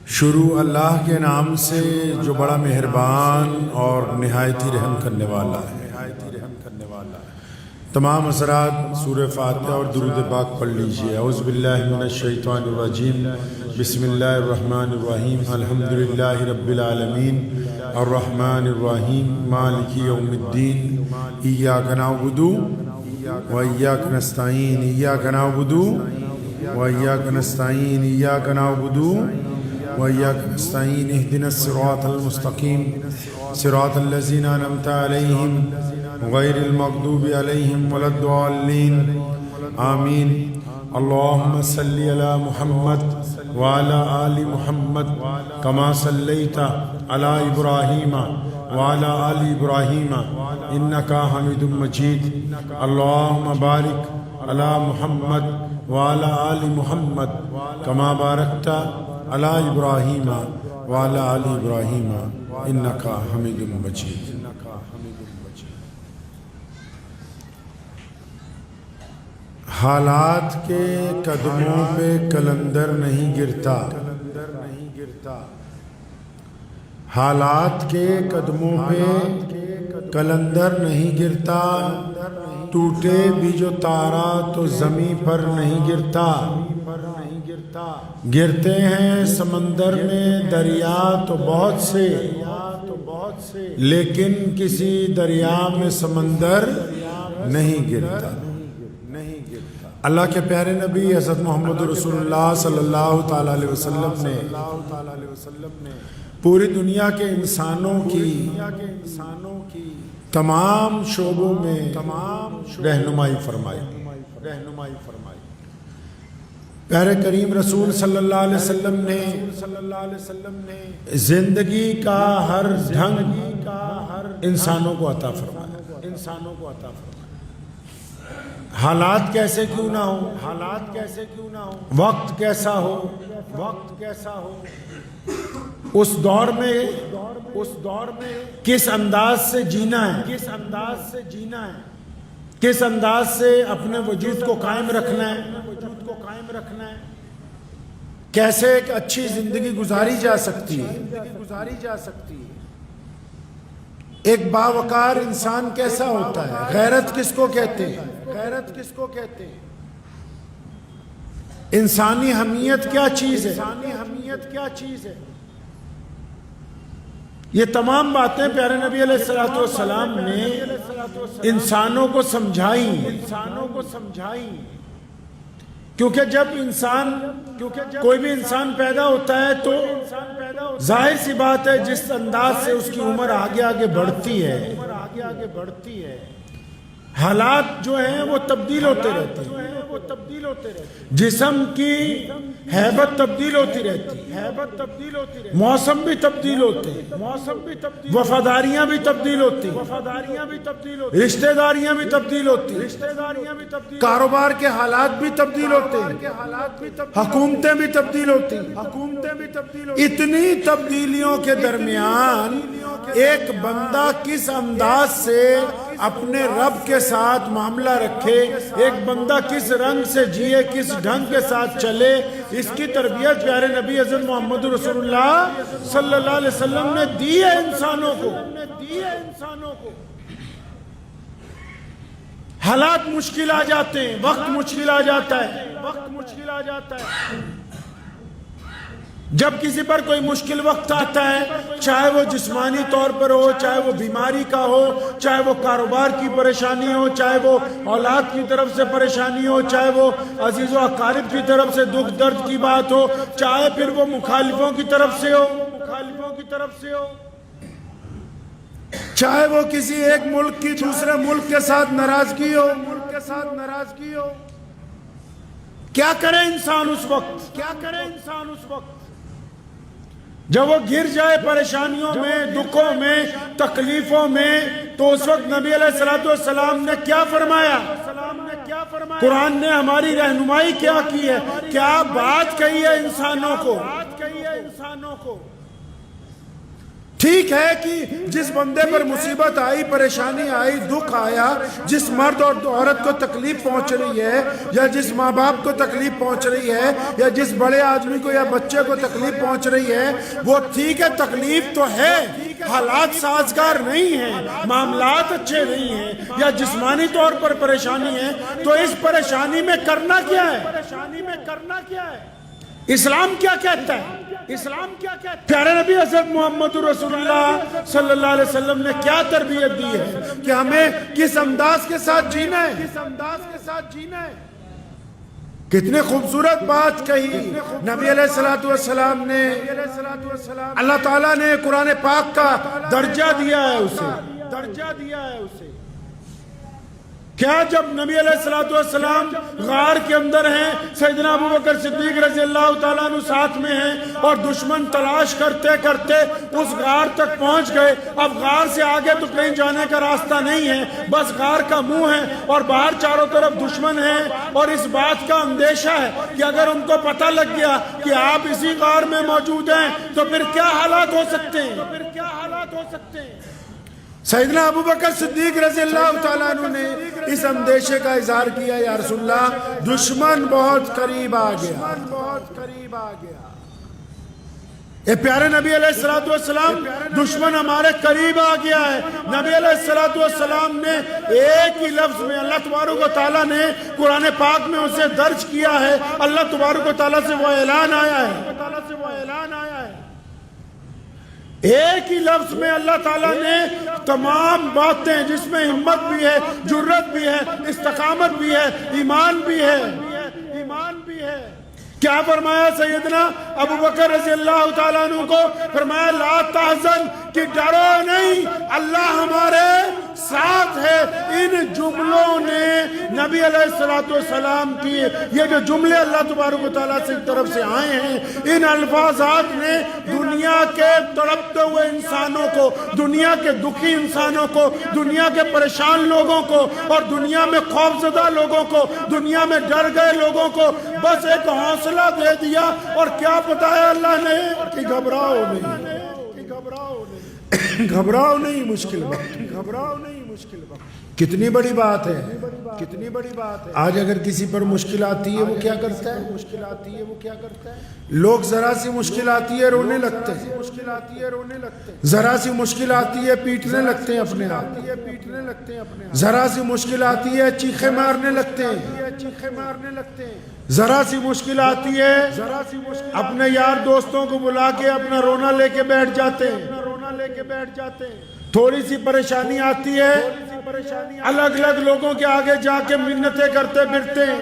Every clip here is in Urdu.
شروع اللہ کے نام سے جو بڑا مہربان اور نہایت ہی رحم کرنے والا ہے۔ تمام حضرات سورہ فاتحہ اور درود پاک پڑھ لیجئے۔ اعوذ باللہ من الشیطان الرجیم، بسم اللہ الرحمن الرحیم، الحمدللہ رب العالمین، الرحمن الرحیم، مالک یوم الدین، ایاک نعبد و ایاک نستعین، ایاک نعبد و ایاک نستعین، ایاک نعبد وإياك نستعين، اهدنا الصراط المستقيم صراط الذين أنعمت عليهم غير المغضوب عليهم ولا الضالين آمين۔ اللهم صل على محمد وعلى آل محمد كما صليت على إبراهيم وعلى آل إبراهيم إنك حميد مجيد۔ اللهم بارك على محمد وعلى آل محمد كما باركت علی ابراہیم وعلی آل ابراہیم انکا حمید مجید۔ حالات کے قدموں پہ کلندر نہیں گرتا، حالات کے قدموں پہ کلندر نہیں گرتا، ٹوٹے بھی جو تارا تو زمیں پر نہیں گرتا، گرتے ہیں سمندر میں دریا تو بہت سے، لیکن کسی دریا میں سمندر نہیں گرتا۔ اللہ کے پیارے نبی حضرت محمد رسول اللہ صلی اللہ تعالیٰ علیہ وسلم نے پوری دنیا کے انسانوں کی تمام شعبوں میں رہنمائی فرمائی۔ پیارے کریم رسول صلی اللہ علیہ وسلم نے زندگی کا ہر ڈھنگ انسانوں کو عطا فرمایا۔ حالات کیسے کیوں نہ ہو، وقت کیسا ہو، اس دور میں کس انداز سے جینا ہے، کس انداز سے اپنے وجود کو قائم رکھنا ہے، کیسے ایک اچھی زندگی گزاری جا سکتی ہے، ایک باوقار انسان کیسا ہوتا ہے، غیرت کس کو کہتے ہیں، انسانی حمیت کیا چیز ہے، یہ تمام باتیں پیارے نبی علیہ السلام نے انسانوں کو سمجھائیں، کیونکہ جب کوئی بھی انسان پیدا ہوتا ہے تو ظاہر سی بات ہے جس انداز سے اس کی عمر آگے بڑھتی ہے، حالات جو ہیں وہ تبدیل ہوتے رہتے ہیں، جسم کی ہیبت تبدیل ہوتی رہتی ہے، موسم بھی تبدیل ہوتے ہیں، وفاداریاں بھی تبدیل ہوتی ہیں، رشتہ داریاں بھی تبدیل ہوتی ہیں، کاروبار کے حالات بھی تبدیل ہوتے ہیں، حکومتیں بھی تبدیل ہوتی ہیں۔ اتنی تبدیلیوں کے درمیان ایک بندہ کس انداز سے اپنے رب کے ساتھ معاملہ رکھے، ایک بندہ کس رنگ سے جیے، کس ڈھنگ کے ساتھ چلے، اس کی تربیت پیارے نبی حضرت محمد رسول اللہ صلی اللہ علیہ وسلم نے دی ہے انسانوں کو۔ حالات مشکل آ جاتے ہیں، وقت مشکل آ جاتا ہے، جب کسی پر کوئی مشکل وقت آتا ہے، چاہے وہ جسمانی طور پر ہو، چاہے وہ بیماری کا ہو، چاہے وہ کاروبار کی پریشانی ہو، چاہے وہ اولاد کی طرف سے پریشانی ہو، چاہے وہ عزیز و اقارب کی طرف سے دکھ درد کی بات ہو، چاہے پھر وہ مخالفوں کی طرف سے ہو، چاہے وہ کسی ایک ملک کی دوسرے ملک کے ساتھ ناراضگی ہو، کیا کرے انسان اس وقت، جب وہ گر جائے پریشانیوں میں، دکھوں میں، تکلیفوں میں، تو اس وقت نبی علیہ السلام نے کیا فرمایا، قرآن نے ہماری رہنمائی کیا کی ہے، کیا بات کہی ہے انسانوں کو۔ ٹھیک ہے کہ جس بندے پر مصیبت آئی، پریشانی آئی، دکھ آیا، جس مرد اور عورت کو تکلیف پہنچ رہی ہے، یا جس ماں باپ کو تکلیف پہنچ رہی ہے، یا جس بڑے آدمی کو یا بچے کو تکلیف پہنچ رہی ہے، وہ ٹھیک ہے، تکلیف تو ہے، حالات سازگار نہیں ہیں، معاملات اچھے نہیں ہیں، یا جسمانی طور پر پریشانی ہے، تو اس پریشانی میں کرنا کیا ہے؟ اسلام کیا کہتا ہے؟ پیارے نبی حضرت محمد رسول اللہ صلی اللہ علیہ وسلم نے کیا تربیت دی ہے کہ ہمیں کس انداز کے ساتھ جینا ہے؟ کتنے خوبصورت بات کہی نبی علیہ السلام نے۔ اللہ تعالیٰ نے قرآن پاک کا درجہ دیا ہے اسے۔ کیا جب نبی علیہ السلام غار کے اندر ہیں، سیدنا ابو بکر صدیق رضی اللہ تعالیٰ عنہ ساتھ میں ہیں، اور دشمن تلاش کرتے کرتے اس غار تک پہنچ گئے، اب غار سے آگے تو کہیں جانے کا راستہ نہیں ہے، بس غار کا منہ ہے اور باہر چاروں طرف دشمن ہیں، اور اس بات کا اندیشہ ہے کہ اگر ان کو پتہ لگ گیا کہ آپ اسی غار میں موجود ہیں تو پھر کیا حالات ہو سکتے ہیں؟ سیدنا ابو بکر صدیق رضی اللہ تعالیٰ عنہ نے اس اندیشے کا اظہار کیا، یا رسول اللہ دشمن بہت قریب آ گیا۔ اے پیارے نبی علیہ السلام، دشمن ہمارے قریب آ گیا ہے۔ نبی علیہ السلام نے ایک ہی لفظ میں، اللہ تبارک و تعالیٰ نے قرآن پاک میں اسے درج کیا ہے، اللہ تبارک و تعالیٰ سے وہ اعلان آیا ہے، ایک ہی لفظ میں اللہ تعالیٰ نے تمام باتیں جس میں ہمت بھی ہے، جرت بھی ہے، استقامت بھی ہے، ایمان بھی ہے۔ کیا فرمایا سیدنا ابو بکر رضی اللہ تعالیٰ عنہ کو؟ فرمایا لا تحزن، کہ ڈرو نہیں، اللہ ہمارے ساتھ ہے۔ ان جملوں نے نبی علیہ السلام کی، یہ جو جملے اللہ تبارک و تعالیٰ سے طرف سے آئے ہیں، ان الفاظات نے دنیا کے تڑپتے ہوئے انسانوں کو، دنیا کے دکھی انسانوں کو، دنیا کے پریشان لوگوں کو، اور دنیا میں خوفزدہ لوگوں کو، دنیا میں ڈر گئے لوگوں کو بس ایک حوصلہ دے دیا، اور کیا بتایا اللہ نے کہ گھبراؤ نہیں، مشکل وقت۔ کتنی بڑی بات ہے۔ آج اگر کسی پر مشکل آتی ہے وہ کیا کرتا ہے؟ لوگ ذرا سی مشکل آتی ہے رونے لگتے ہیں، ذرا سی مشکل آتی ہے پیٹنے لگتے ہیں اپنے آپ، ذرا سی مشکل آتی ہے چیخے مارنے لگتے ہیں، ذرا سی مشکل آتی ہے اپنے یار دوستوں کو بلا کے اپنا رونا لے کے بیٹھ جاتے ہیں، تھوڑی سی پریشانی آتی ہے الگ الگ لوگوں کے آگے جا کے منتیں کرتے پھرتے ہیں،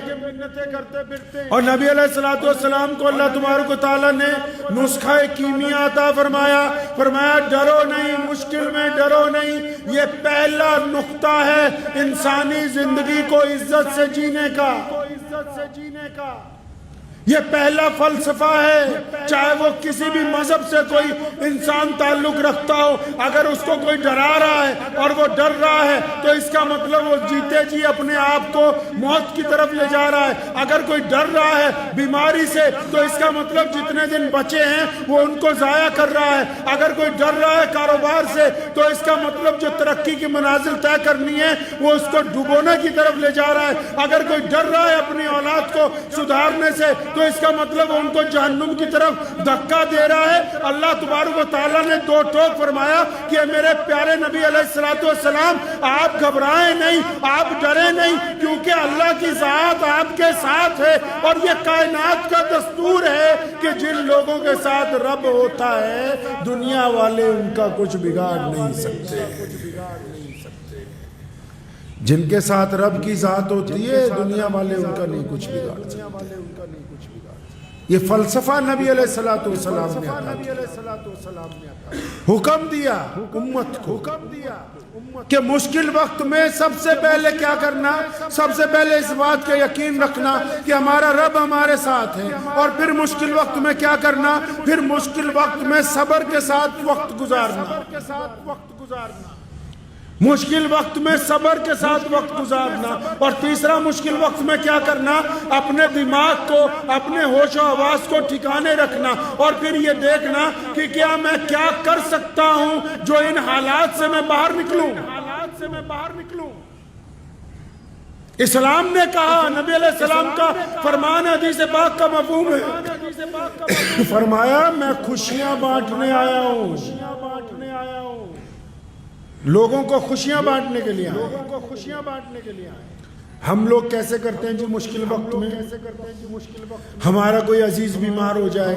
اور نبی علیہ السلام کو اللہ تبارک و تعالیٰ نے نسخہ کیمیا عطا فرمایا ڈرو نہیں، مشکل میں ڈرو نہیں۔ یہ پہلا نقطہ ہے انسانی زندگی کو عزت سے جینے کا، یہ پہلا فلسفہ ہے۔ چاہے وہ کسی بھی مذہب سے کوئی انسان تعلق رکھتا ہو، اگر اس کو کوئی ڈرا رہا ہے اور وہ ڈر رہا ہے تو اس کا مطلب وہ جیتے جی اپنے آپ کو موت کی طرف لے جا رہا ہے۔ اگر کوئی ڈر رہا ہے بیماری سے تو اس کا مطلب جتنے دن بچے ہیں وہ ان کو ضائع کر رہا ہے۔ اگر کوئی ڈر رہا ہے کاروبار سے تو اس کا مطلب جو ترقی کی منازل طے کرنی ہے وہ اس کو ڈبونے کی طرف لے جا رہا ہے۔ اگر کوئی ڈر رہا ہے اپنی اولاد کو سدھارنے سے تو اس کا مطلب ان کو جہنم کی طرف دھکا دے رہا ہے۔ اللہ تبارک و تعالیٰ نے دو ٹوک فرمایا کہ میرے پیارے نبی علیہ السلام آپ گھبرائیں نہیں، آپ ڈریں نہیں، کیونکہ اللہ کی ذات آپ کے ساتھ ہے، اور یہ کائنات کا دستور ہے کہ جن لوگوں کے ساتھ رب ہوتا ہے دنیا والے ان کا کچھ بگاڑ نہیں سکتے۔ جن کے ساتھ رب کی ذات ہوتی ہے دنیا والے ان کا نہیں کچھ بگاڑ سکتے۔ یہ فلسفہ نبی علیہ السلام نے حکم دیا امت کو کہ مشکل وقت میں سب سے پہلے کیا کرنا، سب سے پہلے اس بات کا یقین رکھنا کہ ہمارا رب ہمارے ساتھ ہے، اور پھر مشکل وقت میں کیا کرنا، پھر مشکل وقت میں صبر کے ساتھ وقت گزارنا۔ مشکل وقت میں صبر کے ساتھ وقت گزارنا، اور تیسرا مشکل وقت میں کیا کرنا؟ اپنے دماغ کو، اپنے ہوش و حواس کو ٹھکانے رکھنا، اور پھر یہ دیکھنا کہ کیا میں کیا کر سکتا ہوں جو ان حالات سے میں باہر نکلوں۔ اسلام نے کہا، نبی علیہ السلام کا فرمان حدیث پاک کا مفہوم ہے، فرمایا میں خوشیاں بانٹنے آیا ہوں، لوگوں کو خوشیاں بانٹنے کے لیے آئے۔ ہم لوگ کیسے کرتے ہیں جی مشکل وقت میں؟ ہمارا کوئی عزیز بیمار ہو جائے،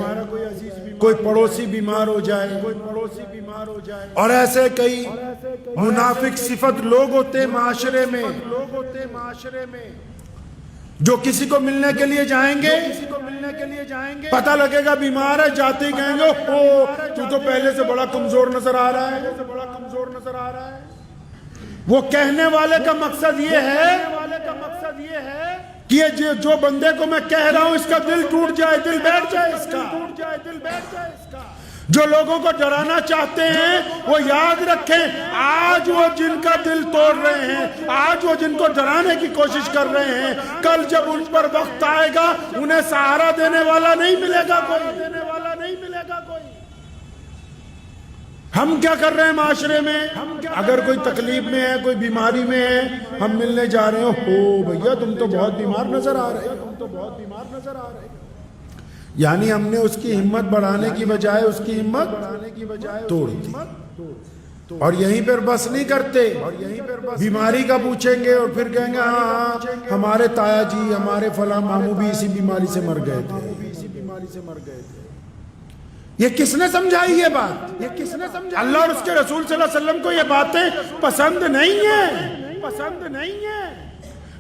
کوئی پڑوسی بیمار ہو جائے، اور ایسے کئی منافق صفت لوگ ہوتے ہیں معاشرے میں جو کسی کو ملنے کے لیے جائیں گے، پتہ لگے گا بیمار ہے، جاتے ہی کہیں گے تو تو پہلے سے بڑا کمزور نظر آ رہا ہے۔ وہ کہنے والے کا مقصد یہ ہے کہ جو بندے کو میں کہہ رہا ہوں اس کا دل ٹوٹ جائے، دل بیٹھ جائے اس کا۔ جو لوگوں کو ڈرانا چاہتے ہیں وہ یاد رکھیں، آج وہ جن کا دل توڑ رہے ہیں، آج وہ جن کو ڈرانے کی کوشش کر رہے ہیں، کل جب ان پر وقت آئے گا انہیں سہارا دینے والا نہیں ملے گا کوئی۔ ہم کیا کر رہے ہیں معاشرے میں؟ اگر کوئی تکلیف میں ہے، کوئی بیماری میں ہے، ہم ملنے جا رہے ہو بھیا تم تو بہت بیمار نظر آ رہے ہو، یعنی ہم نے اس کی ہمت بڑھانے کی بجائے اس کی ہمت توڑ دی۔ اور یہیں پر بس نہیں کرتے، بیماری کا پوچھیں گے اور پھر کہیں گے ہاں ہمارے تایا جی، ہمارے فلاں ماموں بھی اسی بیماری سے مر گئے تھے۔ یہ کس نے سمجھائی یہ بات؟ اللہ اور اس کے رسول صلی اللہ علیہ وسلم کو یہ باتیں پسند نہیں ہیں۔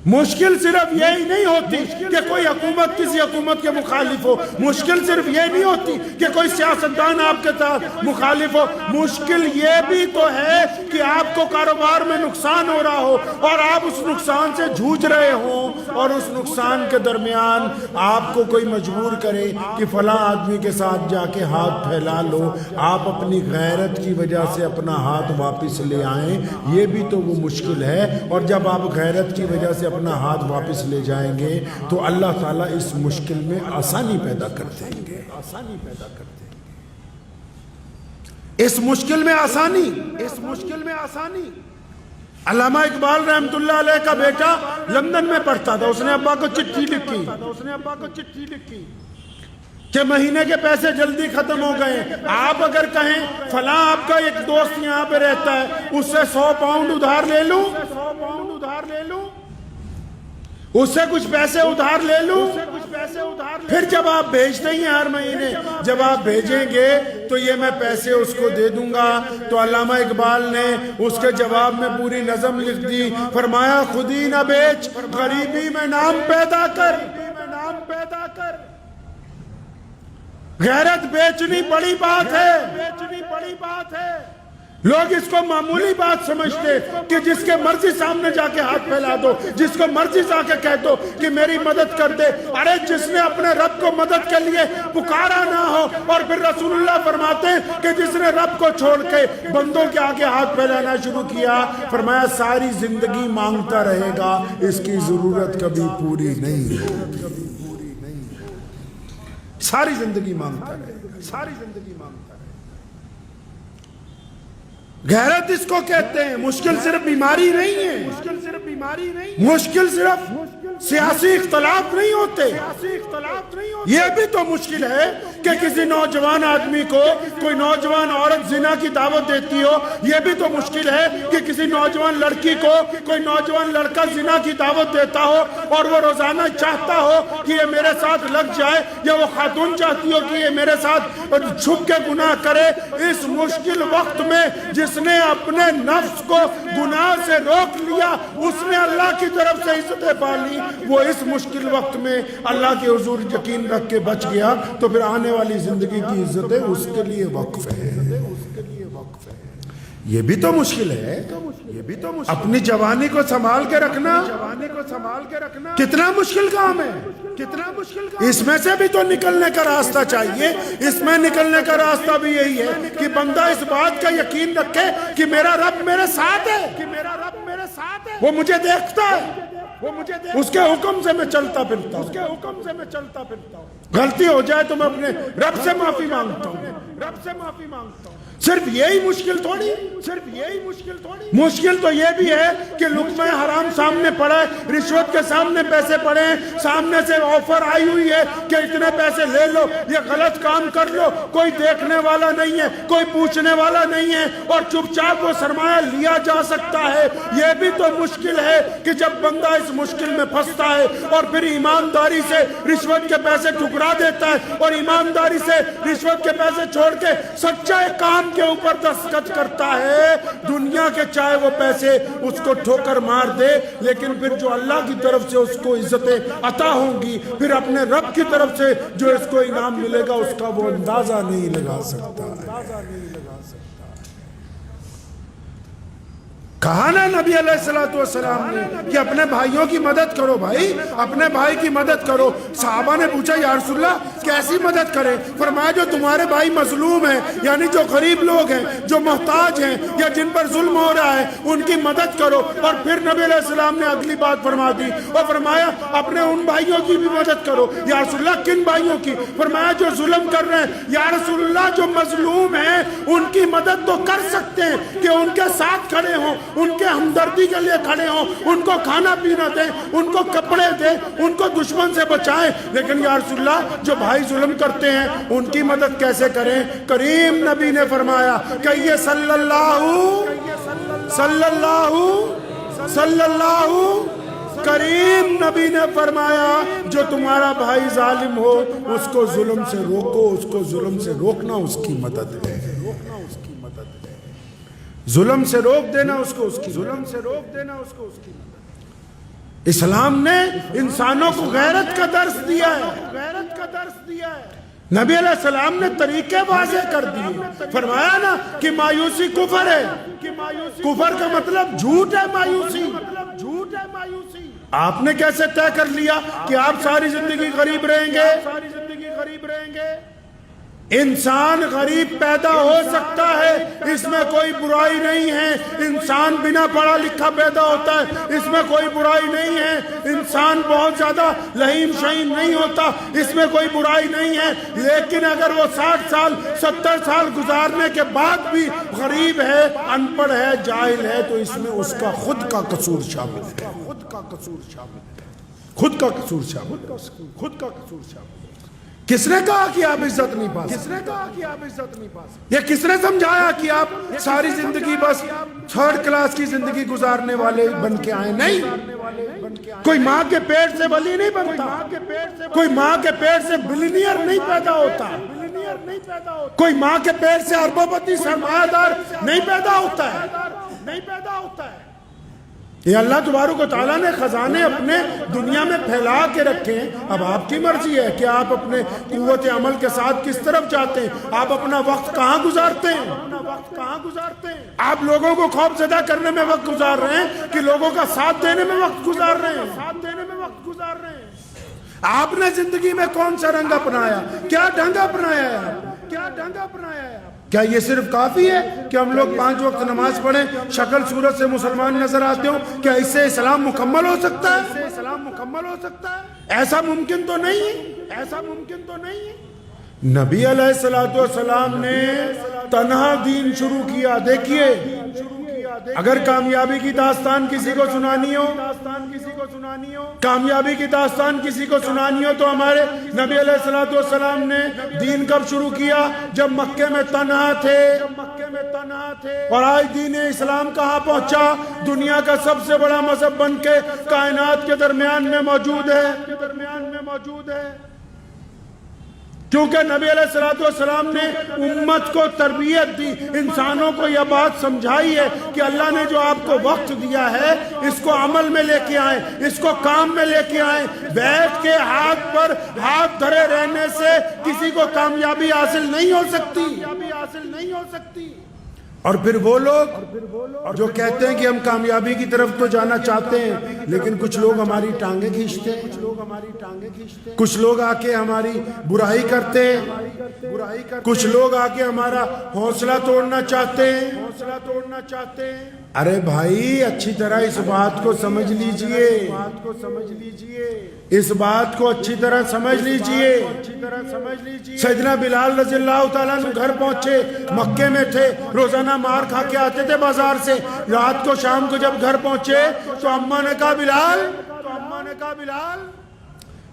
مشکل صرف یہی نہیں ہوتی کہ کوئی حکومت کسی حکومت کے مخالف ہو، مشکل صرف یہ نہیں ہوتی کہ کوئی سیاستدان آپ کے ساتھ مخالف ہو، مشکل یہ بھی تو ہے کہ آپ کو کاروبار میں نقصان ہو رہا ہو اور آپ اس نقصان سے جھوج رہے ہوں، اور اس نقصان کے درمیان آپ کو کوئی مجبور کرے کہ فلاں آدمی کے ساتھ جا کے ہاتھ پھیلا لو، آپ اپنی غیرت کی وجہ سے اپنا ہاتھ واپس لے آئیں، یہ بھی تو وہ مشکل ہے۔ اور جب آپ غیرت کی وجہ سے اپنا ہاتھ واپس لے جائیں گے تو اللہ تعالیٰ اس مشکل میں آسانی پیدا کر دیں گے، اس مشکل میں آسانی۔ علامہ اقبال رحمت اللہ علیہ کا بیٹا لندن میں پڑھتا تھا، اس نے ابا کو چٹھی لکھی کہ مہینے کے پیسے جلدی ختم ہو گئے، آپ اگر کہیں فلاں آپ کا ایک دوست یہاں پہ رہتا ہے، اس سے 100 پاؤنڈ ادھار لے لوں، اس سے کچھ پیسے ادھار لے لوں۔ پھر جب آپ بھیجتے ہیں ہر مہینے، جب آپ بھیجیں گے تو یہ میں پیسے اس کو دے دوں گا۔ تو علامہ اقبال نے اس کے جواب میں پوری نظم لکھ دی، فرمایا خودی نہ بیچ غریبی میں نام پیدا کر۔ غیرت بیچنی بڑی بات ہے، لوگ اس کو معمولی بات سمجھتے کہ جس کے مرضی سامنے جا کے ہاتھ پھیلا دو، جس کو مرضی جا کے کہہ دو کہ میری مدد کر دے۔ ارے جس نے اپنے رب کو مدد کے لیے پکارا نہ ہو، اور پھر رسول اللہ فرماتے ہیں کہ جس نے رب کو چھوڑ کے بندوں کے آگے ہاتھ پھیلانا شروع کیا، فرمایا ساری زندگی مانگتا رہے گا، اس کی ضرورت کبھی پوری نہیں ہوگی۔ ساری زندگی مانگتا رہے گا۔ غیرت اس کو کہتے ہیں۔ مشکل صرف بیماری نہیں ہے، مشکل صرف سیاسی اختلاف نہیں ہوتے، یہ بھی تو مشکل ہے کہ کسی نوجوان آدمی کو کوئی نوجوان عورت زنا کی دعوت دیتی ہو، یہ بھی تو مشکل ہے کہ کسی نوجوان لڑکی کو کوئی نوجوان لڑکا زنا کی دعوت دیتا ہو اور وہ روزانہ چاہتا ہو کہ یہ میرے ساتھ لگ جائے، یا وہ خاتون چاہتی ہو کہ یہ میرے ساتھ چھپ کے گناہ کرے۔ اس مشکل وقت میں جس نے اپنے نفس کو گناہ سے روک لیا، اس نے اللہ کی طرف سے عزتیں پا لی، وہ اس مشکل وقت میں اللہ کے حضور یقین رکھ کے بچ گیا، تو پھر آنے والی زندگی کی عزتیں اس کے لیے وقف ہے۔ یہ بھی تو مشکل ہے، اپنی جوانی کو سنبھال کے رکھنا کتنا مشکل کام ہے، اس میں سے بھی تو نکلنے کا راستہ چاہیے۔ اس میں نکلنے کا راستہ بھی یہی ہے کہ بندہ اس بات کا یقین رکھے کہ میرا رب میرے ساتھ ہے، وہ مجھے دیکھتا ہے، اس کے حکم سے میں چلتا پھرتا ہوں، غلطی ہو جائے تو میں اپنے رب سے معافی مانگتا ہوں۔ صرف یہی مشکل تھوڑی، مشکل تو یہ بھی ہے کہ لقمہ حرام سامنے پڑا ہے، رشوت کے سامنے پیسے پڑے ہیں، سامنے سے آفر آئی ہوئی ہے کہ اتنے پیسے لے لو، یہ غلط کام کر لو، کوئی دیکھنے والا نہیں ہے، کوئی پوچھنے والا نہیں ہے، اور چپ چاپ وہ سرمایہ لیا جا سکتا ہے۔ یہ بھی تو مشکل ہے کہ جب بندہ اس مشکل میں پھنستا ہے اور پھر ایمانداری سے رشوت کے پیسے ٹکرا دیتا ہے اور ایمانداری سے رشوت کے پیسے چھوڑ کے سچے کام کے اوپر دستخط کرتا ہے، دنیا کے چاہے وہ پیسے اس کو ٹھوکر مار دے، لیکن پھر جو اللہ کی طرف سے اس کو عزتیں عطا ہوں گی، پھر اپنے رب کی طرف سے جو اس کو انعام ملے گا اس کا وہ اندازہ نہیں لگا سکتا ہے۔ کہا نا نبی علیہ السلام نے کہ اپنے بھائیوں کی مدد کرو، بھائی اپنے بھائی کی مدد کرو۔ صحابہ نے پوچھا یا رسول اللہ کیسی مدد کریں؟ فرمایا جو تمہارے بھائی مظلوم ہیں، یعنی جو غریب لوگ ہیں، جو محتاج ہیں یا جن پر ظلم ہو رہا ہے، ان کی مدد کرو۔ اور پھر نبی علیہ السلام نے اگلی بات فرما دی اور فرمایا اپنے ان بھائیوں کی بھی مدد کرو۔ یا رسول اللہ کن بھائیوں کی؟ فرمایا جو ظلم کر رہے ہیں۔ یا رسول اللہ جو مظلوم ہیں ان کی مدد تو کر سکتے ہیں کہ ان کے ساتھ کھڑے ہوں، ان کے ہمدردی کے لیے کھڑے ہوں، ان کو کھانا پینا دیں، ان کو کپڑے دیں، ان کو دشمن سے بچائیں، لیکن یا رسول اللہ جو بھائی ظلم کرتے ہیں ان کی مدد کیسے کریں؟ کریم نبی نے فرمایا کہ یہ صلی اللہ کریم نبی نے فرمایا جو تمہارا بھائی ظالم ہو اس کو ظلم سے روکو، اس کو ظلم سے روکنا اس کی مدد ہے، ظلم سے روک دینا اس کو اس کی مدد۔ اسلام نے انسانوں کو غیرت کا درس دیا ہے، نبی علیہ السلام نے طریقے واضح کر دیے۔ فرمایا نا کہ مایوسی کفر ہے، کفر کا مطلب جھوٹ ہے، مایوسی۔ آپ نے کیسے طے کر لیا کہ آپ ساری زندگی غریب رہیں گے؟ انسان غریب پیدا ہو سکتا ہے، اس میں کوئی برائی نہیں ہے۔ انسان بنا پڑھا لکھا پیدا ہوتا ہے، اس میں کوئی برائی نہیں ہے۔ انسان بہت زیادہ لہیم شہیم نہیں ہوتا، اس میں کوئی برائی نہیں ہے۔ لیکن اگر وہ 60 سال 70 سال گزارنے کے بعد بھی غریب ہے، ان پڑھ ہے، جاہل ہے، تو اس میں اس کا خود کا قصور شامل ہے، خود کا قصور شامل۔ کس نے کہا کہ آپ عزت نہیں پا سکتے؟ یہ کس نے سمجھایا کہ آپ ساری زندگی بس 3rd کلاس کی زندگی گزارنے والے بن کے آئے؟ نہیں، کوئی ماں کے پیٹ سے ولی نہیں بنتا، کوئی ماں کے پیٹ سے بلینئر نہیں پیدا ہوتا، کوئی ماں کے پیٹ سے اربوں پتی سرمایہ دار نہیں پیدا ہوتا ہے۔ یہ اللہ تبارک و تعالیٰ نے خزانے اپنے دنیا میں پھیلا کے رکھے ہیں۔ اب آپ کی مرضی ہے کہ آپ اپنے قوت عمل کے ساتھ کس طرف جاتے ہیں، آپ اپنا وقت کہاں گزارتے ہیں۔ آپ لوگوں کو خوف زدہ کرنے میں وقت گزار رہے ہیں کہ لوگوں کا ساتھ دینے میں وقت گزار رہے ہیں؟ آپ نے زندگی میں کون سا رنگ اپنایا؟ کیا ڈھنگ اپنایا ہے؟ کیا یہ صرف کافی ہے کہ ہم لوگ 5 وقت نماز پڑھیں، شکل صورت سے مسلمان نظر آتے ہوں؟ کیا اس سے اسلام مکمل ہو سکتا ہے؟ ایسا ممکن تو نہیں ہے۔ نبی علیہ السلام نے تنہا دین شروع کیا۔ دیکھیے اگر کامیابی کی داستان کسی کو سنانی ہو، کامیابی کی داستان کسی کو سنانی ہو تو ہمارے نبی علیہ السلام نے دین کب شروع کیا؟ جب مکے میں تنہا تھے۔ اور آج دین اسلام کہاں پہنچا؟ دنیا کا سب سے بڑا مذہب بن کے کائنات کے درمیان میں موجود ہے، کیونکہ نبی علیہ السلام نے امت کو تربیت دی، انسانوں کو یہ بات سمجھائی ہے کہ اللہ نے جو آپ کو وقت دیا ہے اس کو عمل میں لے کے آئیں، اس کو کام میں لے کے آئیں۔ بیٹھ کے ہاتھ پر ہاتھ دھرے رہنے سے کسی کو کامیابی حاصل نہیں ہو سکتی۔ اور پھر وہ لوگ جو کہتے ہیں کہ ہم کامیابی کی طرف تو جانا چاہتے ہیں لیکن کچھ لوگ ہماری ٹانگیں کھینچتے ہیں، کچھ لوگ آ کے ہماری برائی کرتے ہیں، کچھ لوگ آ کے ہمارا حوصلہ توڑنا چاہتے ہیں۔ ارے بھائی اچھی طرح اس بات کو سمجھ لیجئے، اس بات کو اچھی طرح سمجھ لیجئے۔ سیدنا بلال رضی اللہ تعالیٰ عنہ گھر پہنچے، مکے میں تھے، روزانہ مار کھا کے آتے تھے بازار سے، رات کو شام کو جب گھر پہنچے تو اماں نے کہا بلال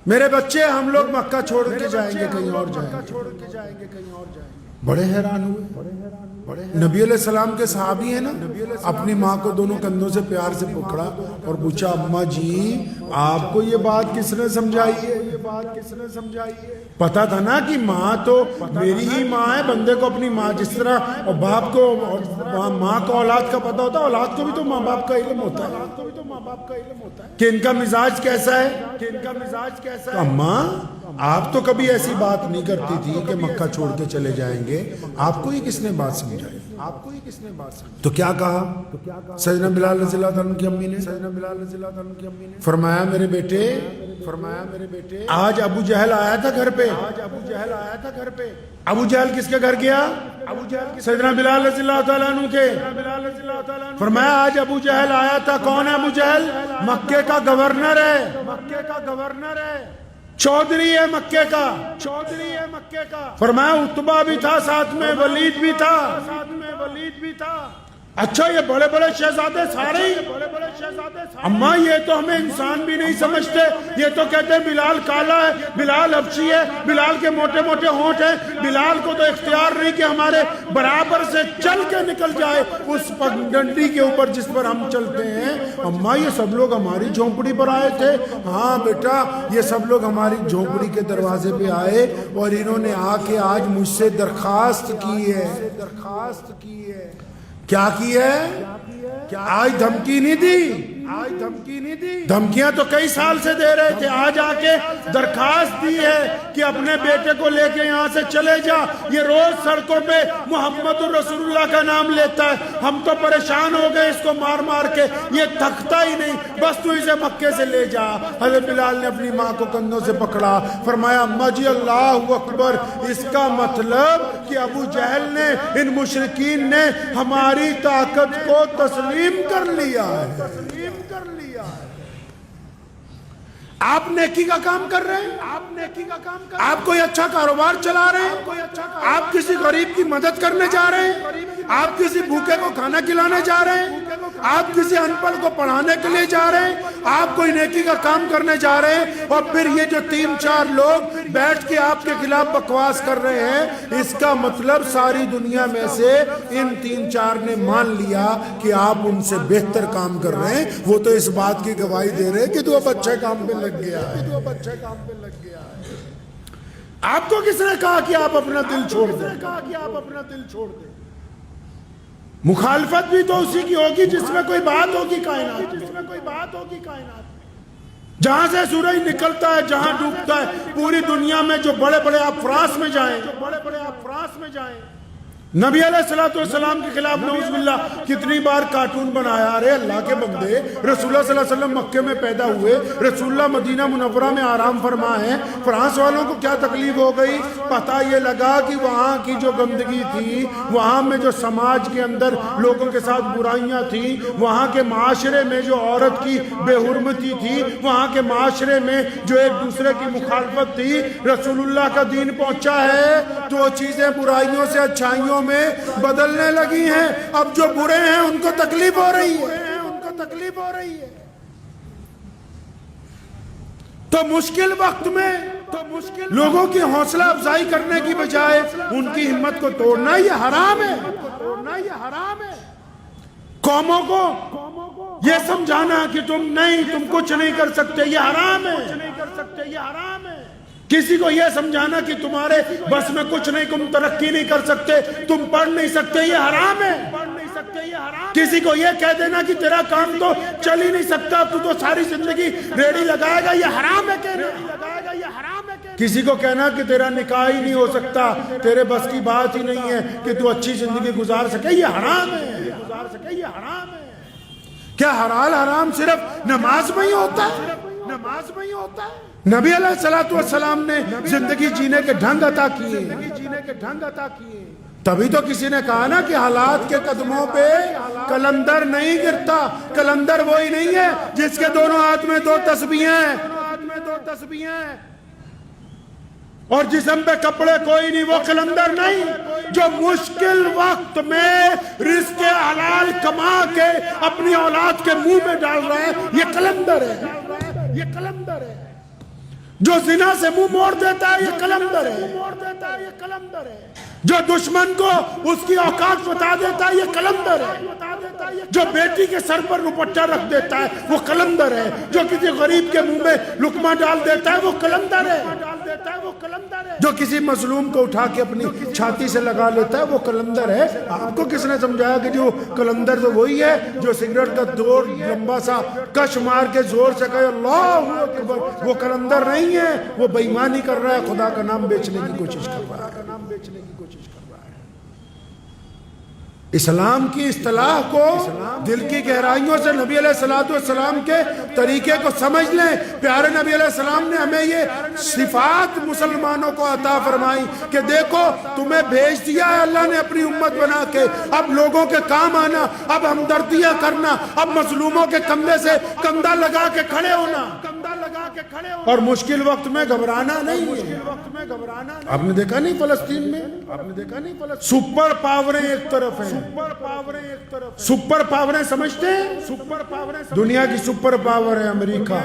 میرے بچے ہم لوگ مکہ چھوڑ کے جائیں گے، کہیں اور جائیں گے۔ بڑے حیران ہوئے۔ نبی علیہ السلام کے صحابی ہیں نا، اپنی ماں کو دونوں کندھوں سے پیار سے پکڑا اور پوچھا اماں جی آپ کو یہ بات کس نے سمجھائی ہے؟ پتا تھا نا کہ ماں تو میری ہی ماں ہے، بندے کو اپنی ماں جس طرح باپ کو ماں کو اولاد کا پتا ہوتا ہے، اولاد کو بھی تو ماں باپ کا علم ہوتا ہے کہ ان کا مزاج کیسا ہے۔ اماں آپ تو کبھی ایسی بات نہیں کرتی تھی کہ مکہ چھوڑ کے چلے جائیں گے، آپ کو یہ کس نے بات سمجھائی؟ تو کیا کہا سیدنا بلال رضی اللہ عنہ کی امی نے؟ فرمایا میرے بیٹے آج ابو جہل آیا تھا گھر پہ۔ ابو جہل کس کے گھر گیا؟ سیدنا بلال رضی اللہ تعالیٰ عنہ کے۔ فرمایا آج ابو جہل آیا تھا۔ کون ہے ابو جہل؟ مکے کا گورنر ہے، چودھری ہے مکے کا۔ فرمایا عتبہ بھی تھا ساتھ میں، ولید بھی تھا۔ اچھا یہ بڑے بڑے شہزادے سارے ہی؟ اماں یہ تو ہمیں انسان بھی نہیں سمجھتے، یہ تو کہتے ہیں بلال کالا ہے، بلال حبشی ہے، بلال کے موٹے موٹے ہونٹ ہیں، بلال کو تو اختیار نہیں کہ ہمارے برابر سے چل کے نکل جائے اس پگڈنڈی کے اوپر جس پر ہم چلتے ہیں۔ اماں یہ سب لوگ ہماری جھونپڑی پر آئے تھے؟ ہاں بیٹا یہ سب لوگ ہماری جھونپڑی کے دروازے پہ آئے اور انہوں نے آ کے آج مجھ سے درخواست کی ہے۔ کیا کی ہے؟ آج دھمکی نہیں دی، دھمکیاں تو کئی سال سے دے رہے تھے، آج آ کے درخواست دی ہے کہ اپنے بیٹے کو لے کے یہاں سے چلے جا، یہ روز سڑکوں پہ محمد رسول اللہ کا نام لیتا ہے، ہم تو پریشان ہو گئے اس کو مار مار کے، یہ تھکتا ہی نہیں، بس تو اسے مکے سے لے جا۔ حضرت بلال نے اپنی ماں کو کندھوں سے پکڑا، فرمایا اماں جی اللہ اکبر، اس کا مطلب کہ ابو جہل نے، ان مشرکین نے ہماری طاقت کو تسلیم کر لیا ہے۔ آپ نیکی کا کام کر رہے ہیں، آپ کوئی اچھا کاروبار چلا رہے ہیں، آپ کسی غریب کی مدد کرنے جا رہے ہیں، آپ کسی بھوکے کو کھانا کھلانے جا رہے ہیں، آپ کسی ان پڑھ کو پڑھانے کے لیے جا رہے ہیں، آپ کوئی نیکی کا کام کرنے جا رہے ہیں، اور پھر یہ جو 3-4 لوگ بیٹھ کے آپ کے خلاف بکواس کر رہے ہیں، اس کا مطلب ساری دنیا میں سے ان 3-4 نے مان لیا کہ آپ ان سے بہتر کام کر رہے ہیں۔ وہ تو اس بات کی گواہی دے رہے ہیں کہ تو اب اچھے کام پہ لگ گیا ہے۔ آپ کو کس نے کہا کہ آپ اپنا دل چھوڑ دیں؟ مخالفت بھی تو اسی کی ہوگی جس میں کوئی بات ہوگی کائنات میں۔ جہاں سے سورج نکلتا ہے، جہاں ڈوبتا ہے، پوری دنیا میں جو بڑے بڑے افراس میں جائیں، نبی علیہ السلام کے خلاف نعوذ باللہ کتنی بار کارٹون بنایا۔ ارے اللہ کے بندے، رسول اللہ صلی اللہ علیہ وسلم مکے میں پیدا ہوئے، رسول اللہ مدینہ منورہ میں آرام فرما ہے، فرانس والوں کو کیا تکلیف ہو گئی؟ پتہ یہ لگا کہ وہاں کی جو گندگی تھی، وہاں میں جو سماج کے اندر لوگوں کے ساتھ برائیاں تھیں، وہاں کے معاشرے میں جو عورت کی بے حرمتی تھی، وہاں کے معاشرے میں جو ایک دوسرے کی مخالفت تھی، رسول اللہ کا دین پہنچا ہے تو وہ چیزیں برائیوں سے اچھائیوں میں بدلنے لگی ہیں۔ اب جو برے ہیں ان کو تکلیف ہو رہی ہے، تو مشکل وقت میں لوگوں کی حوصلہ افزائی کرنے کی بجائے ان کی ہمت کو توڑنا یہ حرام ہے۔ قوموں کو یہ سمجھانا کہ تم کچھ نہیں کر سکتے، یہ حرام ہے۔ کسی کو یہ سمجھانا کہ تمہارے بس میں کچھ نہیں، تم ترقی نہیں کر سکتے، تم پڑھ نہیں سکتے، یہ حرام ہے۔ کسی کو یہ کہہ دینا کہ تیرا کام تو چل ہی نہیں سکتا، تو ساری زندگی ریڑھی لگائے گا، یہ حرام ہے کہنا۔ کسی کو کہنا کہ تیرا نکاح ہی نہیں ہو سکتا، تیرے بس کی بات ہی نہیں ہے کہ تو اچھی زندگی گزار سکے، یہ حرام ہے۔ کیا حلال حرام صرف نماز میں ہی ہوتا ہے؟ نبی علیہ السلام نے زندگی جینے کے ڈھنگ عطا کیے، تبھی تو کسی نے کہا نا کہ حالات کے قدموں پہ کلندر نہیں گرتا۔ کلندر وہی نہیں ہے جس کے دونوں ہاتھ میں دو تسبیحیں ہیں اور جسم پہ کپڑے کوئی نہیں، وہ کلندر نہیں۔ جو مشکل وقت میں رزق حلال کما کے اپنی اولاد کے منہ میں ڈال رہا ہے، یہ کلندر ہے۔ جو زنا سے منہ موڑ دیتا ہے، یہ کلندر ہے۔ جو دشمن کو اس کی اوقات بتا دیتا ہے، یہ کلندر ہے۔ جو بیٹی کے سر پر دوپٹہ رکھ دیتا ہے، وہ کلندر ہے۔ جو کسی غریب کے منہ میں لقمہ ڈال دیتا ہے، وہ کلندر ہے۔ جو کسی مظلوم کو اٹھا کے اپنی چھاتی سے لگا لیتا ہے، وہ کلندر ہے۔ آپ کو کس نے سمجھایا کہ جو کلندر تو وہی ہے جو سگریٹ کا دور لمبا سا کش مار کے زور سے کہے اللہ اکبر؟ وہ کلندر نہیں ہے، وہ بے ایمانی کر رہا ہے، خدا کا نام بیچنے کی کوشش کر رہا ہے۔ اسلام کی اصطلاح کو دل کی گہرائیوں سے نبی علیہ السلام کے طریقے کو سمجھ لیں۔ پیارے نبی علیہ السلام نے ہمیں یہ صفات مسلمانوں کو عطا فرمائی کہ دیکھو تمہیں بھیج دیا ہے اللہ نے اپنی امت بنا کے، اب لوگوں کے کام آنا، اب ہمدردیاں کرنا، اب مظلوموں کے کندھے سے کندھا لگا کے کھڑے ہونا اور مشکل وقت میں گھبرانا نہیں۔ آپ نے دیکھا نہیں فلسطین میں سپر پاوریں ایک طرف ہیں، سپر پاوریں سمجھتے ہیں؟ دنیا کی سپر پاور ہے امریکہ،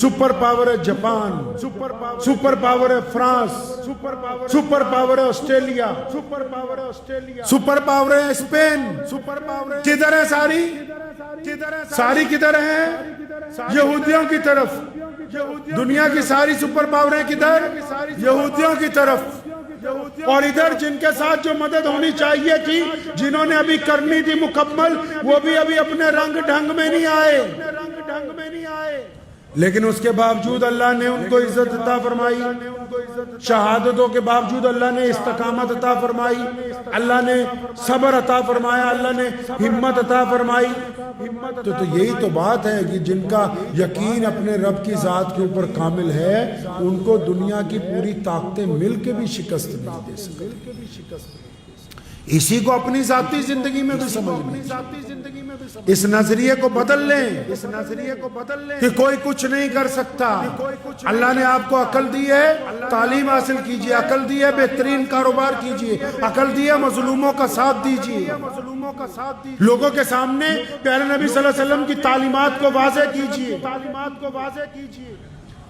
سپر پاور ہے جاپان، سپر پاور ہے فرانس، سپر پاور ہے آسٹریلیا، سپر پاور ہے اسپین۔ کدھر ہے ساری کدھر ہیں؟ یہودیوں کی طرف۔ دنیا کی ساری سپر پاوریں کدھر؟ یہودیوں کی طرف۔ اور ادھر جن کے ساتھ جو مدد ہونی چاہیے تھی، جنہوں نے ابھی کرنی تھی مکمل، وہ بھی ابھی اپنے رنگ ڈھنگ میں نہیں آئے، لیکن اس کے باوجود اللہ نے ان کو عزت عطا فرمائی۔ شہادتوں کے باوجود اللہ نے استقامت عطا فرمائی، اللہ نے صبر عطا فرمایا، اللہ نے ہمت عطا فرمائی۔ تو یہی تو بات ہے کہ جن کا یقین اپنے رب کی ذات کے اوپر کامل ہے، ان کو دنیا کی پوری طاقتیں مل کے بھی شکست نہیں دے سکتی۔ اسی کو اپنی ذاتی زندگی میں بھی سمجھیں، اس نظریے کو بدل لیں کہ کوئی کچھ نہیں کر سکتا۔ اللہ نے آپ کو عقل دی ہے، تعلیم حاصل کیجئے، عقل دی ہے بہترین کاروبار کیجئے، عقل دی ہے مظلوموں کا ساتھ دیجئے، لوگوں کے سامنے پیارے نبی صلی اللہ علیہ وسلم کی تعلیمات کو واضح کیجئے۔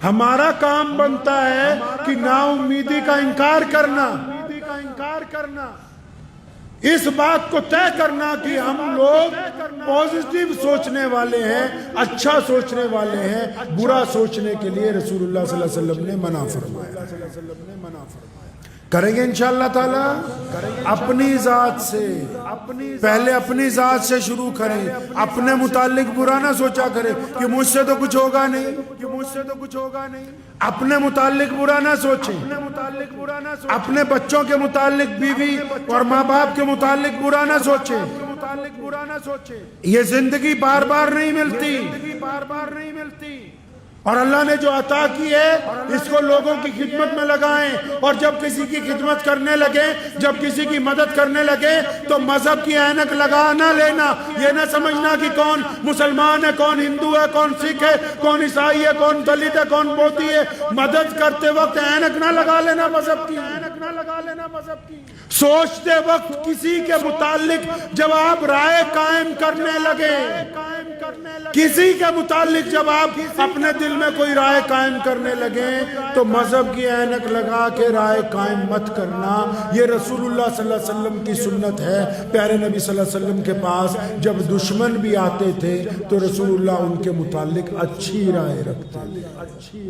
ہمارا کام بنتا ہے کہ نا امیدی کا انکار کرنا، اس بات کو طے کرنا کہ ہم لوگ پازیٹیو سوچنے والے ہیں، اچھا سوچنے والے ہیں، برا سوچنے کے لیے رسول اللہ صلی اللہ علیہ وسلم نے منع فرمایا۔ کریں گے انشاءاللہ تعالی اپنی ذات سے، پہلے اپنی ذات سے شروع کریں۔ اپنے متعلق برا نہ سوچا کریں کہ مجھ سے تو کچھ ہوگا نہیں، اپنے متعلق برا نہ سوچیں، اپنے بچوں کے متعلق، بیوی اور ماں باپ کے متعلق برا نہ سوچیں۔ یہ زندگی بار بار نہیں ملتی، اور اللہ نے جو عطا کی ہے اس کو لوگوں کی خدمت میں لگائیں، اور جب کسی کی خدمت کرنے لگے، جب کسی کی مدد کرنے لگے تو مذہب کی اینک لگا نہ لینا، یہ نہ سمجھنا کہ کون مسلمان ہے، کون ہندو ہے، کون سکھ ہے، کون عیسائی ہے، کون دلت ہے، کون بودھی ہے۔ مدد کرتے وقت اینک نہ لگا لینا مذہب کی، سوچتے وقت کسی کے متعلق جب آپ رائے قائم کرنے لگے، کسی کے متعلق جب آپ اپنے دل میں کوئی رائے قائم کرنے لگے تو مذہب کی اینک لگا کے رائے قائم مت کرنا۔ یہ رسول اللہ صلی اللہ علیہ وسلم کی سنت ہے۔ پیارے نبی صلی اللہ علیہ وسلم کے پاس جب دشمن بھی آتے تھے تو رسول اللہ ان کے متعلق اچھی رائے رکھتے تھے۔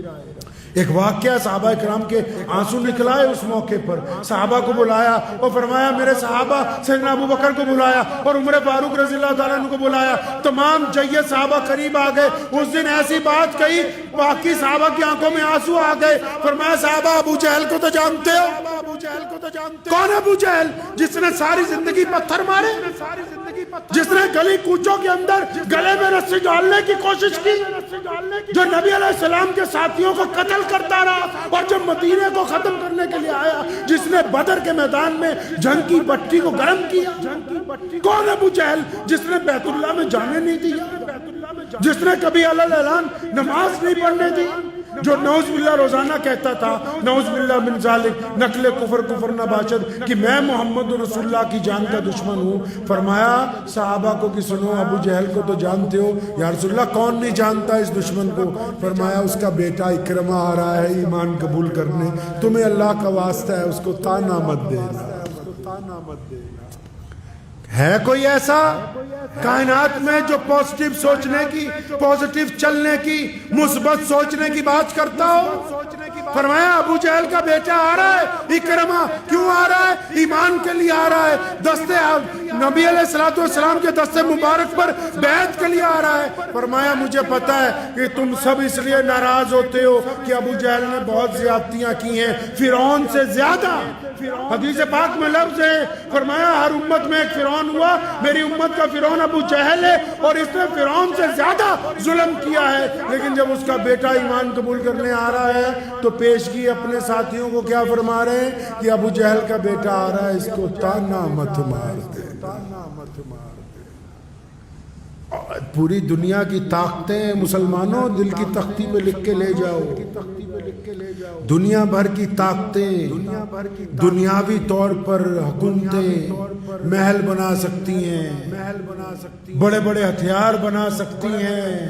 ایک واقعہ صحابہ کرام کے آنسو نکلائے اس موقع موقع پر صحابہ کو بلایا اور فرمایا میرے صحابہ، سیدنا ابو بکر کو بلایا اور عمر فاروق رضی اللہ تعالیٰ عنہ کو بلایا، تمام جید صحابہ قریب آ گئے۔ اس دن ایسی بات کہی باقی صحابہ کی آنکھوں میں آنسو آ گئے۔ فرمایا صحابہ ابو جہل کو تو جانتے ہو؟ کون ابو جہل؟ جس نے ساری زندگی پتھر مارے، جس نے گلی کوچوں کے اندر گلے میں رسی ڈالنے کی کوشش کی، جو نبی علیہ السلام کے ساتھیوں کو قتل کرتا رہا اور جو مدینے کو ختم کرنے کے لیے آیا، جس نے بدر کے میدان میں جنگ کی بٹی کو گرم کیا۔ کون ابو جہل؟ جس نے بیت اللہ میں جانے نہیں دیا، جس نے کبھی علیہ اعلان نماز نہیں پڑھنے دی، جو نعوذ باللہ روزانہ کہتا تھا نعوذ باللہ من ذالک نقل کفر کفر نہ باشد کہ میں محمد رسول اللہ کی جان کا دشمن ہوں۔ فرمایا صحابہ کو کہ سنو ابو جہل کو تو جانتے ہو؟ یا رسول اللہ کون نہیں جانتا اس دشمن کو؟ فرمایا اس کا بیٹا اکرمہ آ رہا ہے ایمان قبول کرنے، تمہیں اللہ کا واسطہ ہے اس کو طعنہ مت دینا۔ ہے کوئی ایسا کائنات میں جو پوزیٹیو سوچنے کی، پوزیٹیو چلنے کی، مثبت سوچنے کی بات کرتا ہو؟ فرمایا ابو جہل کا بیٹا آ رہا ہے اکرمہ، کیوں آ رہا ہے؟ ایمان کے لیے آ رہا ہے، دستے نبی علیہ السلام کے دستے مبارک پر بیعت کے لیے آ رہا ہے۔ فرمایا مجھے پتا ہے کہ تم سب اس لیے ناراض ہوتے ہو کہ ابو جہل نے بہت زیادتیاں کی ہیں، فرعون سے زیادہ۔ حدیث پاک میں لفظ ہے، فرمایا ہر امت میں ایک فرعون ہوا، میری امت کا فرعون ابو جہل ہے اور اس نے فرعون سے زیادہ ظلم کیا ہے۔ لیکن جب اس کا بیٹا ایمان قبول کرنے آ رہا ہے تو پیشگی اپنے ساتھیوں کو کیا فرما رہے ہیں کہ ابو جہل کا بیٹا آ رہا ہے، اس کو طعنہ مت مار دے۔ پوری دنیا کی طاقتیں مسلمانوں دل کی تختی پہ لکھ کے لے جاؤ، دنیا بھر کی طاقتیں دنیاوی طور پر حکومتیں محل بنا سکتی ہیں، بڑے بڑے ہتھیار بنا سکتی ہیں،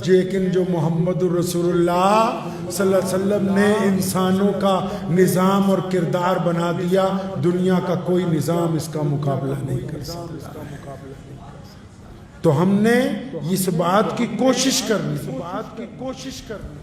لیکن جو محمد رسول اللہ صلی اللہ علیہ وسلم نے انسانوں کا نظام اور کردار بنا دیا، دنیا کا کوئی نظام اس کا مقابلہ نہیں کر سکتا۔ تو ہم نے اس بات کی کوشش کرنی،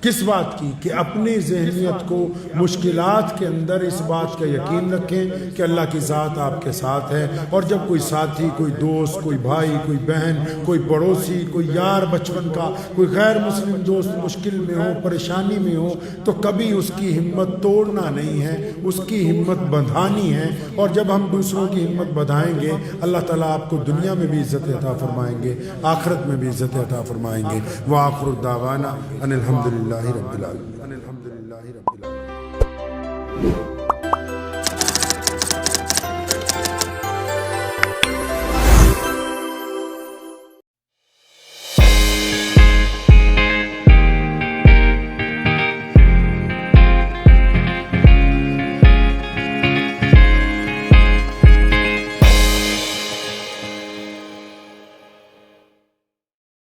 کس بات کی؟ کہ اپنی ذہنیت کو مشکلات کے اندر اس بات کا یقین رکھیں کہ اللہ کی ذات آپ کے ساتھ ہے، اور جب کوئی ساتھی، کوئی دوست، کوئی بھائی، کوئی بہن، کوئی پڑوسی، کوئی یار بچپن کا، کوئی غیر مسلم دوست مشکل میں ہو، پریشانی میں ہو، تو کبھی اس کی ہمت توڑنا نہیں ہے، اس کی ہمت بندھانی ہے۔ اور جب ہم دوسروں کی ہمت بندھائیں گے، اللہ تعالیٰ آپ کو دنیا میں بھی عزت عطا فرمائیں گے، آخرت میں بھی عزت عطا فرمائیں گے۔ وآخر دعوانا ان الحمدللہ رب العالمین۔